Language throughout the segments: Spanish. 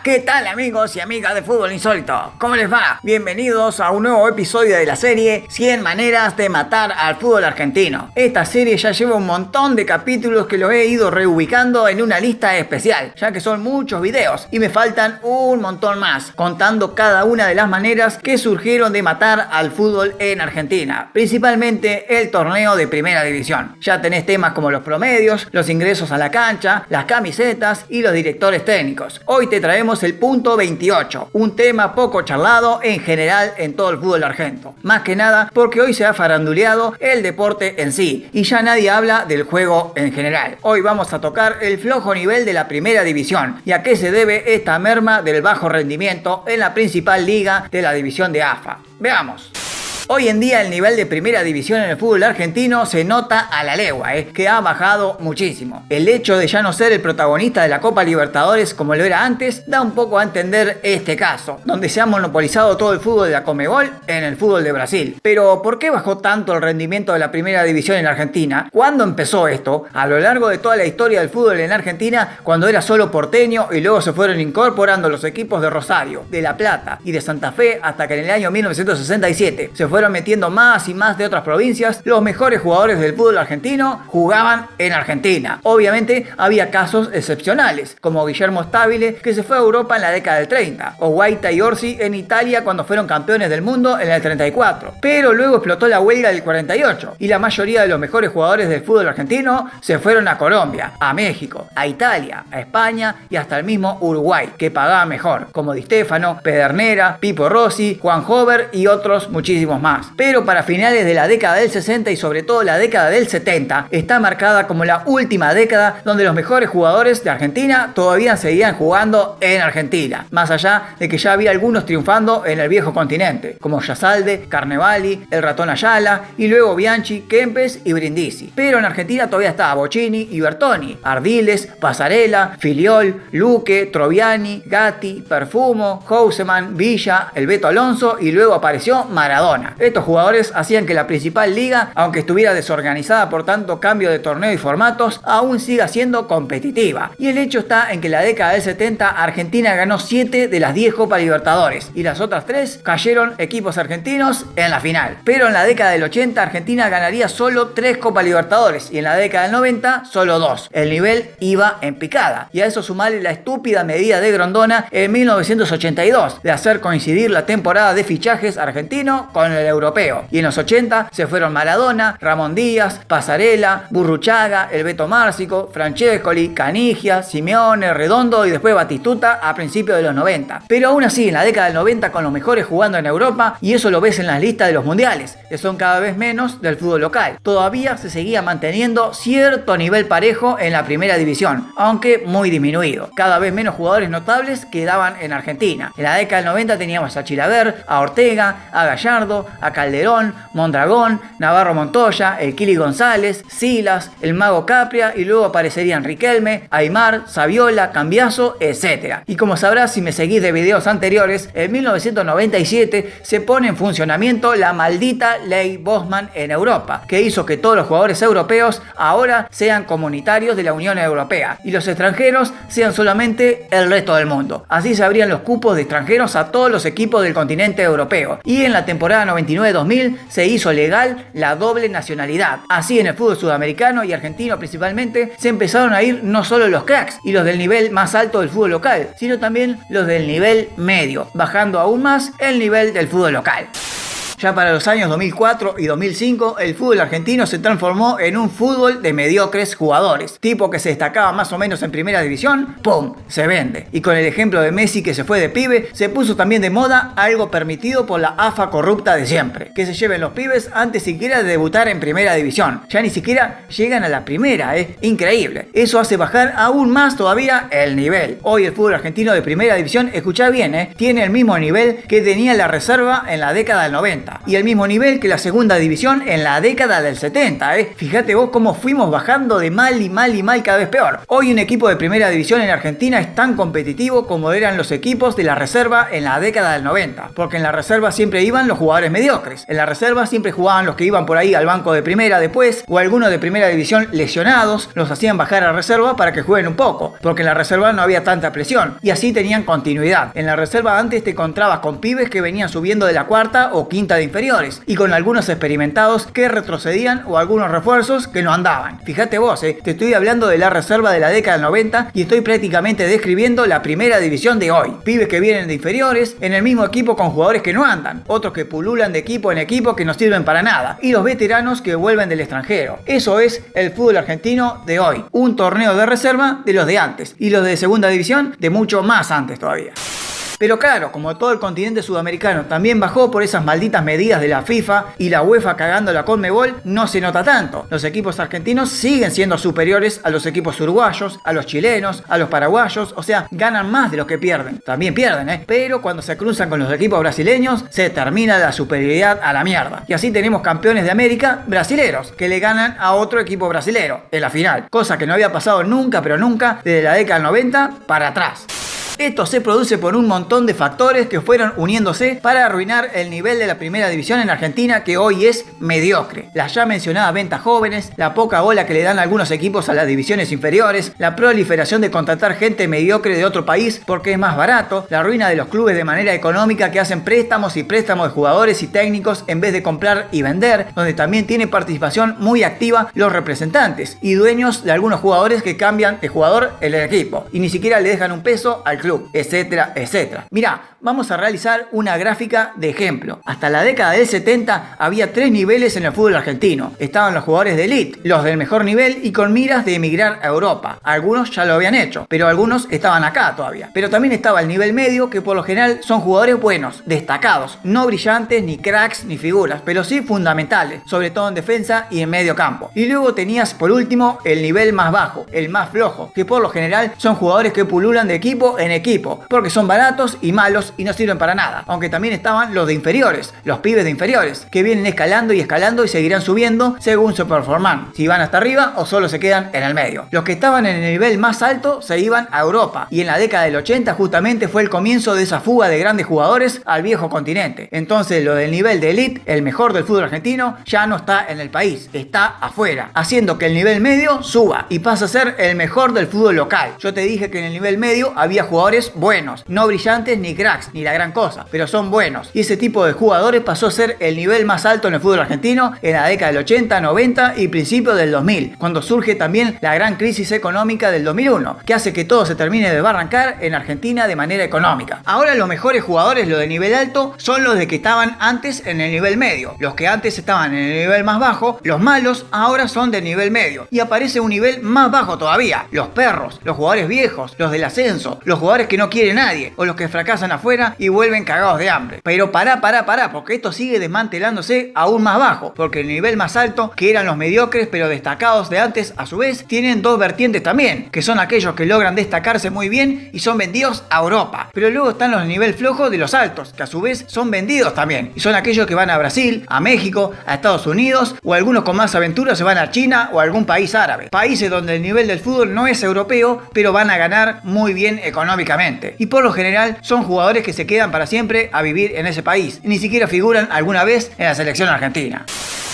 ¿Qué tal, amigos y amigas de Fútbol Insólito? ¿Cómo les va? Bienvenidos a un nuevo episodio de la serie 100 maneras de matar al fútbol argentino. Esta serie ya lleva un montón de capítulos que los he ido reubicando en una lista especial, ya que son muchos videos y me faltan un montón más, contando cada una de las maneras que surgieron de matar al fútbol en Argentina, principalmente el torneo de Primera División. Ya tenés temas como los promedios, los ingresos a la cancha, las camisetas y los directores técnicos. Hoy te traemos el punto 28, un tema poco charlado en general en todo el fútbol argentino. Más que nada porque hoy se ha faranduleado el deporte en sí y ya nadie habla del juego en general. Hoy vamos a tocar el flojo nivel de la Primera División y a qué se debe esta merma del bajo rendimiento en la principal liga de la división de AFA. Veamos. Hoy en día el nivel de Primera División en el fútbol argentino se nota a la legua, que ha bajado muchísimo. El hecho de ya no ser el protagonista de la Copa Libertadores como lo era antes, da un poco a entender este caso, donde se ha monopolizado todo el fútbol de la Conmebol en el fútbol de Brasil. Pero ¿por qué bajó tanto el rendimiento de la Primera División en Argentina? ¿Cuándo empezó esto? A lo largo de toda la historia del fútbol en Argentina, cuando era solo porteño y luego se fueron incorporando los equipos de Rosario, de La Plata y de Santa Fe, hasta que en el año 1967 se fueron metiendo más y más de otras provincias, los mejores jugadores del fútbol argentino jugaban en Argentina. Obviamente había casos excepcionales, como Guillermo Stabile, que se fue a Europa en la década del 30, o Guaita y Orsi en Italia cuando fueron campeones del mundo en el 34. Pero luego explotó la huelga del 48 y la mayoría de los mejores jugadores del fútbol argentino se fueron a Colombia, a México, a Italia, a España y hasta el mismo Uruguay, que pagaba mejor, como Di Stéfano, Pedernera, Pipo Rossi, Juan Hover y otros muchísimos más. Pero para finales de la década del 60 y sobre todo la década del 70 está marcada como la última década donde los mejores jugadores de Argentina todavía seguían jugando en Argentina, más allá de que ya había algunos triunfando en el viejo continente, como Yasalde, Carnevali, el Ratón Ayala y luego Bianchi, Kempes y Brindisi. Pero en Argentina todavía estaba Bocini y Bertoni, Ardiles, Pasarela, Filiol, Luque, Troviani, Gatti, Perfumo, Houseman, Villa, el Beto Alonso y luego apareció Maradona. Estos jugadores hacían que la principal liga, aunque estuviera desorganizada por tanto cambio de torneo y formatos, aún siga siendo competitiva. Y el hecho está en que en la década del 70 Argentina ganó 7 de las 10 Copas Libertadores y las otras 3 cayeron equipos argentinos en la final. Pero en la década del 80 Argentina ganaría solo 3 Copas Libertadores y en la década del 90 solo 2. El nivel iba en picada y a eso sumarle la estúpida medida de Grondona en 1982 de hacer coincidir la temporada de fichajes argentino con el europeo. Y en los 80 se fueron Maradona, Ramón Díaz, Pasarela, Burruchaga, el Beto Márcico, Francescoli, Canigia, Simeone, Redondo y después Batistuta a principios de los 90. Pero aún así en la década del 90 con los mejores jugando en Europa, y eso lo ves en las listas de los mundiales, que son cada vez menos del fútbol local. Todavía se seguía manteniendo cierto nivel parejo en la Primera División, aunque muy disminuido. Cada vez menos jugadores notables quedaban en Argentina. En la década del 90 teníamos a Chilaver, a Ortega, a Gallardo, a Calderón, Mondragón, Navarro Montoya, el Kili González, Silas, el Mago Capria y luego aparecerían Riquelme, Aymar, Saviola, Cambiaso, etc. Y como sabrás si me seguís de videos anteriores, en 1997 se pone en funcionamiento la maldita ley Bosman en Europa, que hizo que todos los jugadores europeos ahora sean comunitarios de la Unión Europea y los extranjeros sean solamente el resto del mundo. Así se abrían los cupos de extranjeros a todos los equipos del continente europeo y en la temporada 99-2000 se hizo legal la doble nacionalidad. Así en el fútbol sudamericano y argentino principalmente se empezaron a ir no solo los cracks y los del nivel más alto del fútbol local, sino también los del nivel medio, bajando aún más el nivel del fútbol local. Ya para los años 2004 y 2005, el fútbol argentino se transformó en un fútbol de mediocres jugadores. Tipo que se destacaba más o menos en Primera División, ¡pum!, se vende. Y con el ejemplo de Messi que se fue de pibe, se puso también de moda algo permitido por la AFA corrupta de siempre. Que se lleven los pibes antes siquiera de debutar en Primera División. Ya ni siquiera llegan a la primera, increíble. Eso hace bajar aún más todavía el nivel. Hoy el fútbol argentino de Primera División, escuchá bien, tiene el mismo nivel que tenía la reserva en la década del 90. 90 y el mismo nivel que la segunda división en la década del 70, Fíjate vos cómo fuimos bajando de mal y mal y mal cada vez peor. Hoy un equipo de primera división en Argentina es tan competitivo como eran los equipos de la reserva en la década del 90, porque en la reserva siempre iban los jugadores mediocres. En la reserva siempre jugaban los que iban por ahí al banco de primera después, o algunos de primera división lesionados, los hacían bajar a reserva para que jueguen un poco, porque en la reserva no había tanta presión, y así tenían continuidad. En la reserva antes te encontrabas con pibes que venían subiendo de la cuarta o quinta de inferiores, y con algunos experimentados que retrocedían o algunos refuerzos que no andaban. Fíjate vos, te estoy hablando de la reserva de la década del 90 y estoy prácticamente describiendo la primera división de hoy. Pibes que vienen de inferiores, en el mismo equipo con jugadores que no andan, otros que pululan de equipo en equipo que no sirven para nada, y los veteranos que vuelven del extranjero. Eso es el fútbol argentino de hoy. Un torneo de reserva de los de antes, y los de segunda división de mucho más antes todavía. Pero claro, como todo el continente sudamericano también bajó por esas malditas medidas de la FIFA y la UEFA cagando la Conmebol, no se nota tanto. Los equipos argentinos siguen siendo superiores a los equipos uruguayos, a los chilenos, a los paraguayos, o sea, ganan más de lo que pierden. También pierden, pero cuando se cruzan con los equipos brasileños, se termina la superioridad a la mierda. Y así tenemos campeones de América brasileros, que le ganan a otro equipo brasilero en la final. Cosa que no había pasado nunca, pero nunca, desde la década del 90 para atrás. Esto se produce por un montón de factores que fueron uniéndose para arruinar el nivel de la primera división en Argentina, que hoy es mediocre. Las ya mencionadas ventas jóvenes, la poca bola que le dan algunos equipos a las divisiones inferiores, la proliferación de contratar gente mediocre de otro país porque es más barato, la ruina de los clubes de manera económica que hacen préstamos y préstamos de jugadores y técnicos en vez de comprar y vender, donde también tiene participación muy activa los representantes y dueños de algunos jugadores que cambian de jugador en el equipo y ni siquiera le dejan un peso al club, etcétera, etcétera. Mirá, vamos a realizar una gráfica de ejemplo. Hasta la década del 70 había 3 niveles en el fútbol argentino. Estaban los jugadores de elite, los del mejor nivel y con miras de emigrar a Europa. Algunos ya lo habían hecho, pero algunos estaban acá todavía. Pero también estaba el nivel medio, que por lo general son jugadores buenos, destacados, no brillantes, ni cracks, ni figuras, pero sí fundamentales, sobre todo en defensa y en medio campo. Y luego tenías por último el nivel más bajo, el más flojo, que por lo general son jugadores que pululan de equipo en equipo, porque son baratos y malos y no sirven para nada. Aunque también estaban los de inferiores, los pibes de inferiores, que vienen escalando y seguirán subiendo según su performance, si van hasta arriba o solo se quedan en el medio. Los que estaban en el nivel más alto se iban a Europa, y en la década del 80 justamente fue el comienzo de esa fuga de grandes jugadores al viejo continente. Entonces lo del nivel de elite, el mejor del fútbol argentino, ya no está en el país, está afuera, haciendo que el nivel medio suba y pasa a ser el mejor del fútbol local. Yo te dije que en el nivel medio había jugadores buenos, no brillantes ni cracks ni la gran cosa, pero son buenos, y ese tipo de jugadores pasó a ser el nivel más alto en el fútbol argentino en la década del 80, 90 y principios del 2000, cuando surge también la gran crisis económica del 2001, que hace que todo se termine de barrancar en Argentina de manera económica. Ahora los mejores jugadores, los de nivel alto, son los de que estaban antes en el nivel medio. Los que antes estaban en el nivel más bajo, los malos, ahora son del nivel medio, y aparece un nivel más bajo todavía, los perros, los jugadores viejos, los del ascenso, los jugadores que no quiere nadie, o los que fracasan afuera y vuelven cagados de hambre. Pero pará, porque esto sigue desmantelándose aún más bajo, porque el nivel más alto, que eran los mediocres pero destacados de antes, a su vez, tienen dos vertientes también, que son aquellos que logran destacarse muy bien y son vendidos a Europa. Pero luego están los de nivel flojo de los altos, que a su vez son vendidos también, y son aquellos que van a Brasil, a México, a Estados Unidos, o algunos con más aventura se van a China o a algún país árabe. Países donde el nivel del fútbol no es europeo, pero van a ganar muy bien económicamente. Y por lo general son jugadores que se quedan para siempre a vivir en ese país, y ni siquiera figuran alguna vez en la selección argentina.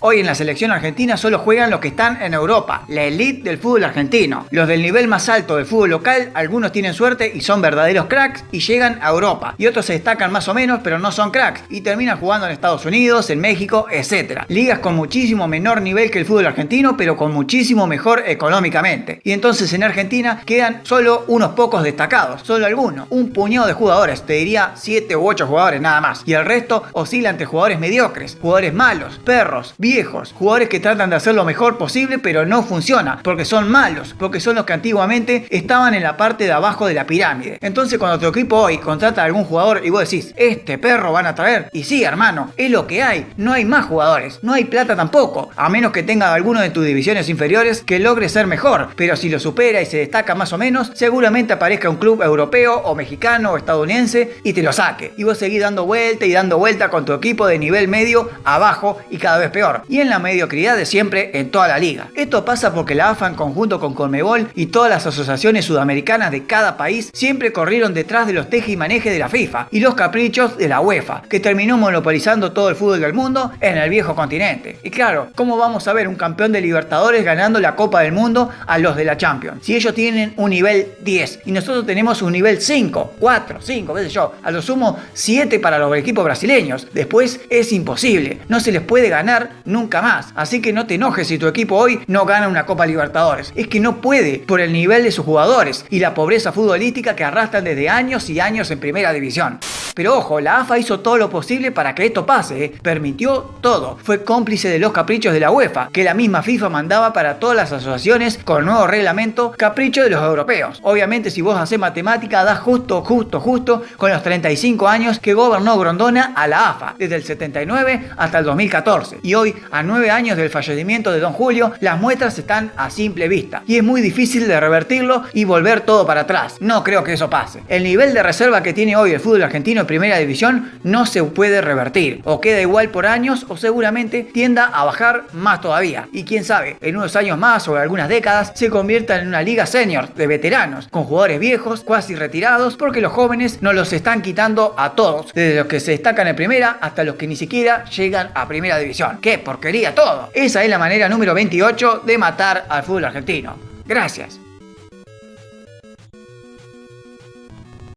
Hoy en la selección argentina solo juegan los que están en Europa, la elite del fútbol argentino. Los del nivel más alto del fútbol local, algunos tienen suerte y son verdaderos cracks y llegan a Europa. Y otros se destacan más o menos, pero no son cracks y terminan jugando en Estados Unidos, en México, etc. Ligas con muchísimo menor nivel que el fútbol argentino, pero con muchísimo mejor económicamente. Y entonces en Argentina quedan solo unos pocos destacados, solo algunos. Un puñado de jugadores, te diría 7 u 8 jugadores nada más. Y el resto oscila entre jugadores mediocres, jugadores malos, perros, viejos viejos, jugadores que tratan de hacer lo mejor posible pero no funciona, porque son malos, porque son los que antiguamente estaban en la parte de abajo de la pirámide. Entonces cuando tu equipo hoy contrata a algún jugador y vos decís, este perro van a traer, y sí, hermano, es lo que hay, no hay más jugadores, no hay plata tampoco, a menos que tenga alguno de tus divisiones inferiores que logre ser mejor, pero si lo supera y se destaca más o menos, seguramente aparezca un club europeo o mexicano o estadounidense y te lo saque, y vos seguís dando vuelta y dando vuelta con tu equipo de nivel medio abajo y cada vez peor, y en la mediocridad de siempre en toda la liga. Esto pasa porque la AFA en conjunto con Conmebol y todas las asociaciones sudamericanas de cada país siempre corrieron detrás de los teje y maneje de la FIFA y los caprichos de la UEFA, que terminó monopolizando todo el fútbol del mundo en el viejo continente. Y claro, ¿cómo vamos a ver un campeón de Libertadores ganando la Copa del Mundo a los de la Champions? Si ellos tienen un nivel 10 y nosotros tenemos un nivel 5, 4, 5, qué sé yo, a lo sumo 7 para los equipos brasileños. Después es imposible, no se les puede ganar nunca más. Así que no te enojes si tu equipo hoy no gana una Copa Libertadores. Es que no puede por el nivel de sus jugadores y la pobreza futbolística que arrastran desde años y años en primera división. Pero ojo, la AFA hizo todo lo posible para que esto pase, permitió todo. Fue cómplice de los caprichos de la UEFA, que la misma FIFA mandaba para todas las asociaciones con el nuevo reglamento, capricho de los europeos. Obviamente si vos hacés matemática, das justo con los 35 años que gobernó Grondona a la AFA, desde el 79 hasta el 2014. Y hoy, a 9 años del fallecimiento de Don Julio, las muestras están a simple vista. Y es muy difícil de revertirlo y volver todo para atrás. No creo que eso pase. El nivel de reserva que tiene hoy el fútbol argentino en primera división no se puede revertir. O queda igual por años o seguramente tienda a bajar más todavía. Y quién sabe, en unos años más o en algunas décadas se convierta en una liga senior de veteranos, con jugadores viejos, cuasi retirados, porque los jóvenes nos los están quitando a todos, desde los que se destacan en primera hasta los que ni siquiera llegan a primera división. ¡Qué porquería todo! Esa es la manera número 28 de matar al fútbol argentino. Gracias.